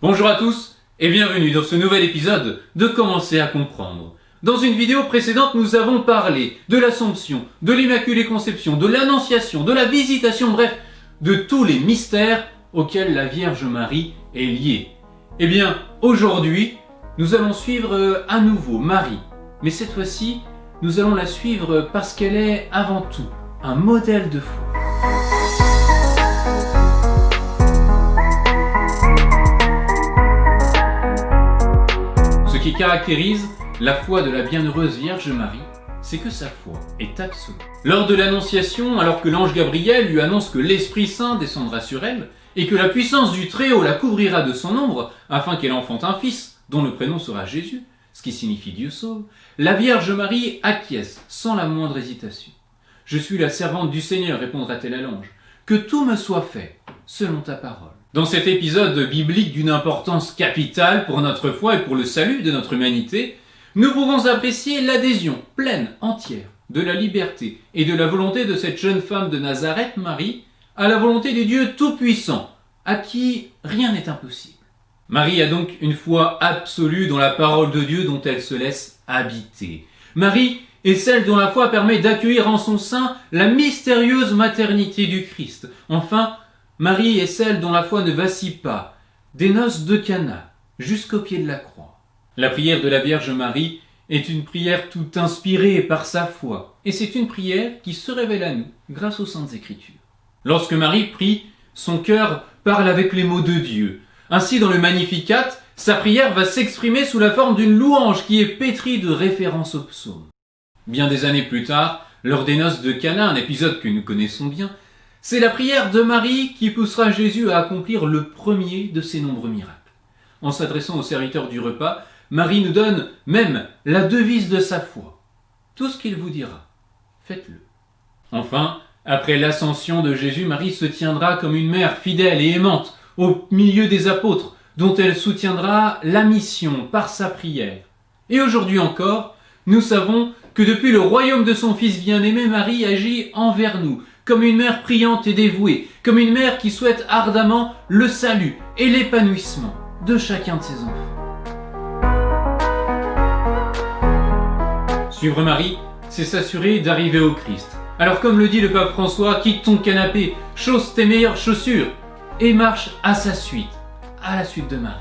Bonjour à tous et bienvenue dans ce nouvel épisode de Commencer à comprendre. Dans une vidéo précédente, nous avons parlé de l'Assomption, de l'Immaculée Conception, de l'Annonciation, de la Visitation, bref, de tous les mystères auxquels la Vierge Marie est liée. Eh bien, aujourd'hui, nous allons suivre à nouveau Marie. Mais cette fois-ci, nous allons la suivre parce qu'elle est avant tout un modèle de foi. Ce qui caractérise la foi de la bienheureuse Vierge Marie, c'est que sa foi est absolue. Lors de l'Annonciation, alors que l'ange Gabriel lui annonce que l'Esprit Saint descendra sur elle, et que la puissance du Très-Haut la couvrira de son ombre, afin qu'elle enfante un fils, dont le prénom sera Jésus, ce qui signifie Dieu sauve, la Vierge Marie acquiesce sans la moindre hésitation. « Je suis la servante du Seigneur, répondra-t-elle à l'ange, que tout me soit fait selon ta parole. » Dans cet épisode biblique d'une importance capitale pour notre foi et pour le salut de notre humanité, nous pouvons apprécier l'adhésion pleine, entière, de la liberté et de la volonté de cette jeune femme de Nazareth, Marie, à la volonté du Dieu Tout-Puissant, à qui rien n'est impossible. Marie a donc une foi absolue dans la parole de Dieu dont elle se laisse habiter. Marie est celle dont la foi permet d'accueillir en son sein la mystérieuse maternité du Christ. Enfin, Marie est celle dont la foi ne vacille pas, des noces de Cana jusqu'au pied de la croix. La prière de la Vierge Marie est une prière tout inspirée par sa foi, et c'est une prière qui se révèle à nous grâce aux Saintes Écritures. Lorsque Marie prie, son cœur parle avec les mots de Dieu. Ainsi, dans le Magnificat, sa prière va s'exprimer sous la forme d'une louange qui est pétrie de références aux psaumes. Bien des années plus tard, lors des noces de Cana, un épisode que nous connaissons bien, c'est la prière de Marie qui poussera Jésus à accomplir le premier de ses nombreux miracles. En s'adressant aux serviteurs du repas, Marie nous donne même la devise de sa foi. Tout ce qu'il vous dira, faites-le. Enfin, après l'ascension de Jésus, Marie se tiendra comme une mère fidèle et aimante au milieu des apôtres, dont elle soutiendra la mission par sa prière. Et aujourd'hui encore, nous savons que depuis le royaume de son Fils bien-aimé, Marie agit envers nous, comme une mère priante et dévouée, comme une mère qui souhaite ardemment le salut et l'épanouissement de chacun de ses enfants. Suivre Marie, c'est s'assurer d'arriver au Christ. Alors comme le dit le pape François, quitte ton canapé, chausse tes meilleures chaussures et marche à sa suite, à la suite de Marie.